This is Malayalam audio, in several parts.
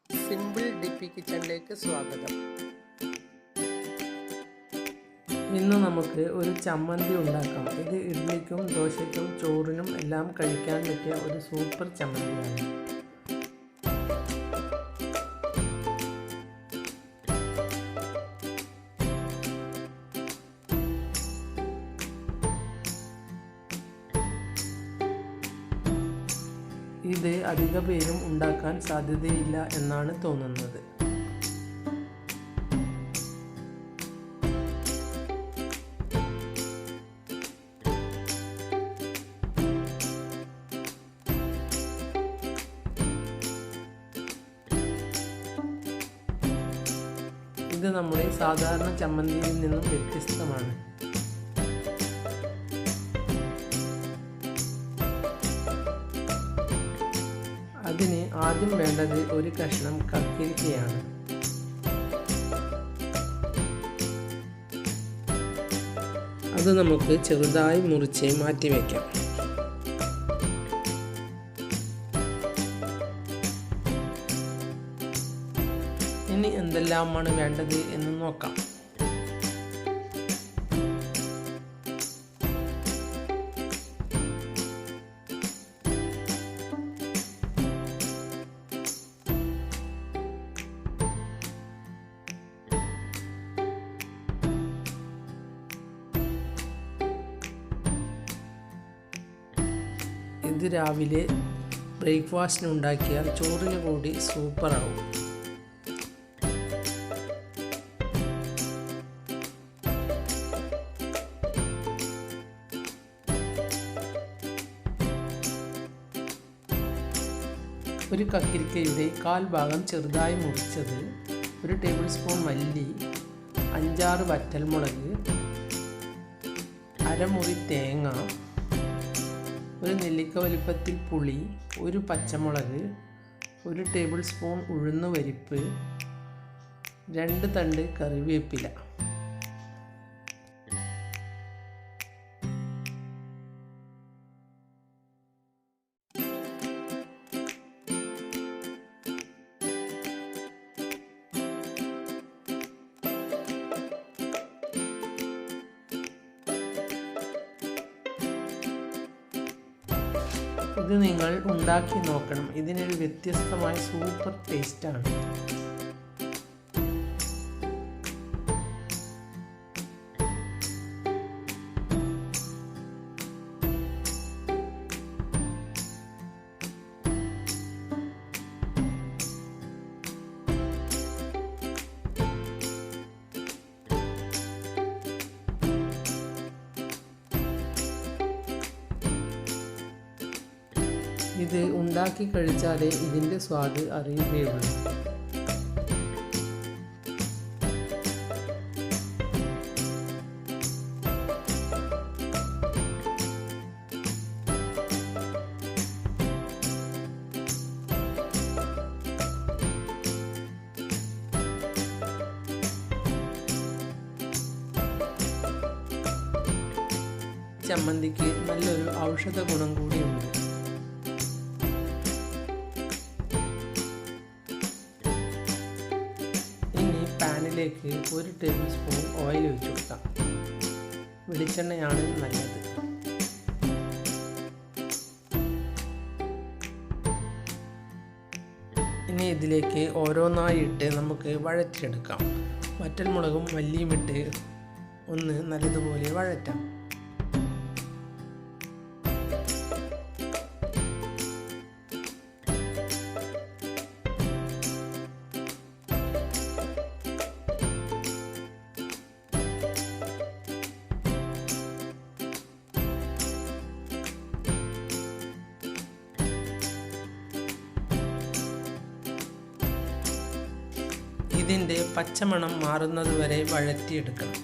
സിമ്പിൾ ഡിപ്പി കിച്ചണിലേക്ക് സ്വാഗതം. ഇന്ന് നമുക്ക് ഒരു ചമ്മന്തി ഉണ്ടാക്കാം. ഇത് ഇഡ്ഡലിക്കും ദോശയ്ക്കും ചോറിനും എല്ലാം കഴിക്കാൻ പറ്റിയ ഒരു സൂപ്പർ ചമ്മന്തിയാണ്. ഇത് അധിക പേരും ഉണ്ടാക്കാൻ സാധ്യതയില്ല എന്നാണ് തോന്നുന്നത്. ഇത് നമ്മുടെ സാധാരണ ചമ്മന്തിയിൽ നിന്നും വ്യത്യസ്തമാണ്. അതിന് ആദ്യം വേണ്ടത് ഒരു കഷ്ണം കക്കിരിക്കയാണ്. അത് നമുക്ക് ചെറുതായി മുറിച്ച് മാറ്റിവെക്കാം. ഇനി എന്തെല്ലാമാണ് വേണ്ടത് എന്ന് നോക്കാം. ഇത് രാവിലെ ബ്രേക്ക്ഫാസ്റ്റിന് ഉണ്ടാക്കിയാൽ ചോറിന് കൂടി സൂപ്പറാവും. ഒരു കക്കിരിക്കയുടെ 1/4 ഭാഗം ചെറുതായി മുറിച്ചത്, 1 ടേബിൾ സ്പൂൺ മല്ലി, 5-6 വറ്റൽമുളക്, അരമുറി തേങ്ങ, 1 നെല്ലിക്ക വലിപ്പത്തിൽ പുളി, 1 പച്ചമുളക്, 1 ടേബിൾ സ്പൂൺ ഉഴുന്നുപരിപ്പ്, 2 തണ്ട് കറിവേപ്പില. ഇത് നിങ്ങൾ ഉണ്ടാക്കി നോക്കണം. ഇതിനൊരു വ്യത്യസ്തമായ സൂപ്പർ ടേസ്റ്റാണ്. ഇത് ഉണ്ടാക്കി കഴിച്ചാലേ ഇതിൻ്റെ സ്വാദ് അറിയുകയുള്ളൂ. ചമ്മന്തിക്ക് നല്ലൊരു ഔഷധ ഗുണം കൂടിയുണ്ട്. പാനിലേക്ക് 1 ടേബിൾ സ്പൂൺ ഓയിൽ ഒഴിച്ചു കൊടുക്കാം. വെളിച്ചെണ്ണയാണ് നല്ലത്. ഇനി ഇതിലേക്ക് ഓരോന്നായി ഇട്ട് നമുക്ക് വഴറ്റിയെടുക്കാം. വറ്റൽമുളകും മല്ലിയും ഇട്ട് ഒന്ന് നല്ലതുപോലെ വഴറ്റാം. ഇതിൻ്റെ പച്ചമണം മാറുന്നത് വരെ വഴറ്റിയെടുക്കണം.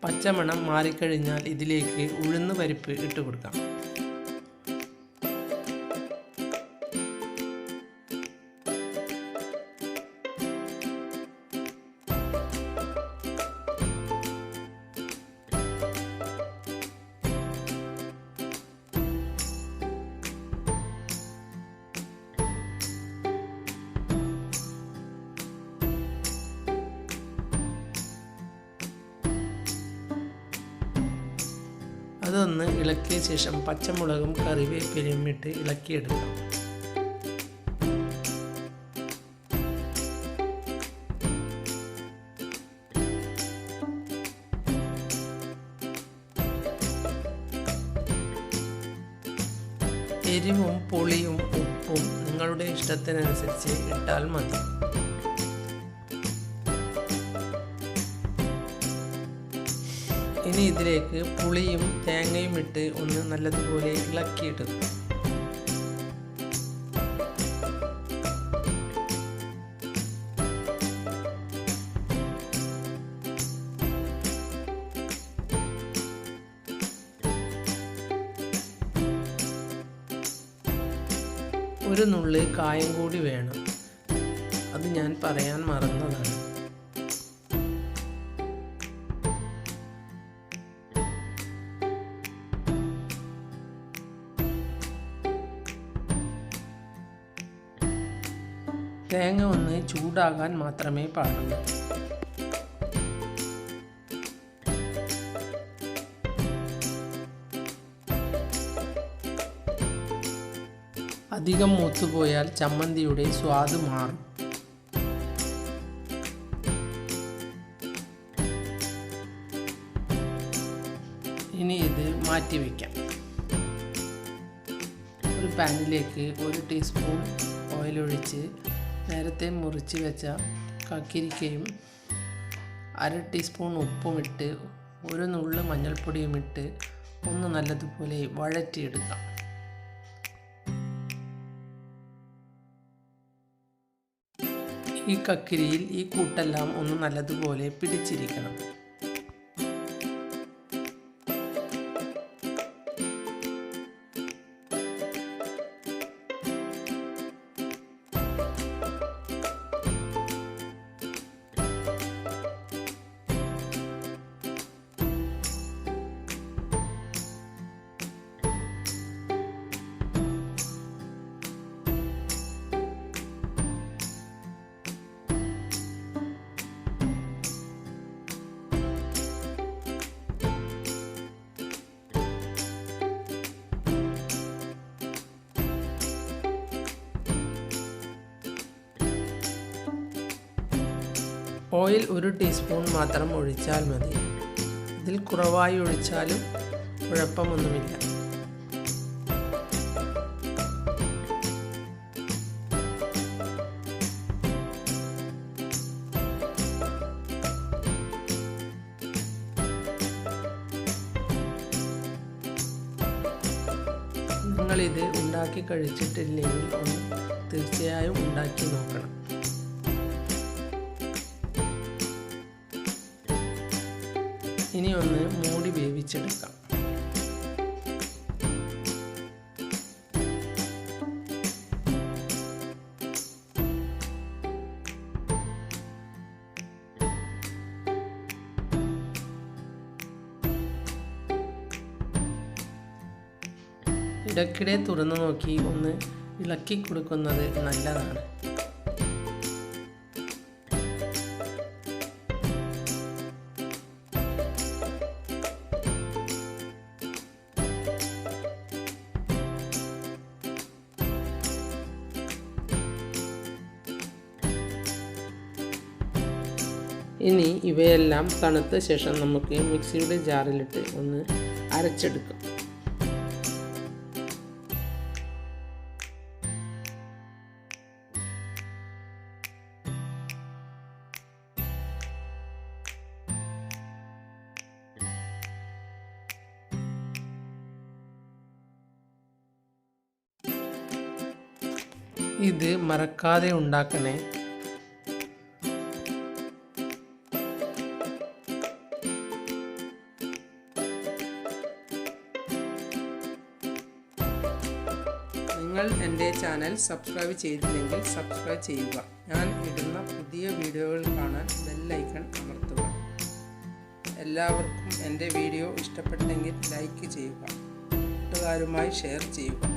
പച്ചമണം മാറിക്കഴിഞ്ഞാൽ ഇതിലേക്ക് ഉഴുന്നുപരിപ്പ് ഇട്ട് കൊടുക്കാം. അതൊന്ന് ഇളക്കിയ ശേഷം പച്ചമുളകും കറിവേപ്പിലയും ഇട്ട് ഇളക്കിയെടുക്കാം. എരിവും പുളിയും ഉപ്പും നിങ്ങളുടെ ഇഷ്ടത്തിനനുസരിച്ച് ഇട്ടാൽ മതി. ഇനി ഇതിലേക്ക് പുളിയും തേങ്ങയും ഇട്ട് ഒന്ന് നല്ലതുപോലെ ഇളക്കിയെടുക്കുക. ഒരു നുള്ളി കായം കൂടി വേണം, അത് ഞാൻ പറയാൻ മറന്നതാണ്. തേങ്ങ ഒന്ന് ചൂടാകാൻ മാത്രമേ പാടുള്ളൂ. അധികം മൂത്തുപോയാൽ ചമ്മന്തിയുടെ സ്വാദ് മാറും. ഇനി ഇത് മാറ്റിവെക്കാം. ഒരു പാനിലേക്ക് 1 ടീസ്പൂൺ ഓയിലൊഴിച്ച് നേരത്തെ മുറിച്ച് വെച്ച കക്കിരിക്കയും 1/2 ടീസ്പൂൺ ഉപ്പും ഇട്ട് 1 നുള്ള് മഞ്ഞൾപ്പൊടിയും ഇട്ട് ഒന്ന് നല്ലതുപോലെ വഴറ്റിയെടുക്കാം. ഈ കക്കിരിയിൽ ഈ കൂട്ടെല്ലാം ഒന്ന് നല്ലതുപോലെ പിടിച്ചിരിക്കണം. ഓയിൽ 1 ടീസ്പൂൺ മാത്രം ഒഴിച്ചാൽ മതി. ഇതിൽ കുറവായി ഒഴിച്ചാലും കുഴപ്പമൊന്നുമില്ല. നിങ്ങളിത് ഉണ്ടാക്കി കഴിച്ചിട്ടില്ലെങ്കിൽ ഒന്ന് തീർച്ചയായും ഉണ്ടാക്കി നോക്കണം. ഇനി ഒന്ന് മൂടി വേവിച്ചെടുക്കാം. ഇടയ്ക്കിടെ തുറന്നു നോക്കി ഒന്ന് ഇളക്കി കൊടുക്കുന്നത് നല്ലതാണ്. ഇനി ഇവയെല്ലാം തണുത്ത ശേഷം നമുക്ക് മിക്സിയുടെ ജാറിലിട്ട് ഒന്ന് അരച്ചെടുക്കാം. ഇത് മറക്കാതെ ഉണ്ടാക്കണേ. നിങ്ങൾ എൻ്റെ ചാനൽ സബ്സ്ക്രൈബ് ചെയ്തില്ലെങ്കിൽ സബ്സ്ക്രൈബ് ചെയ്യുക. ഞാൻ ഇടുന്ന പുതിയ വീഡിയോകൾ കാണാൻ ബെൽ ഐക്കൺ അമർത്തുക. എല്ലാവർക്കും എൻ്റെ വീഡിയോ ഇഷ്ടപ്പെട്ടെങ്കിൽ ലൈക്ക് ചെയ്യുക, കൂട്ടുകാരുമായി ഷെയർ ചെയ്യുക.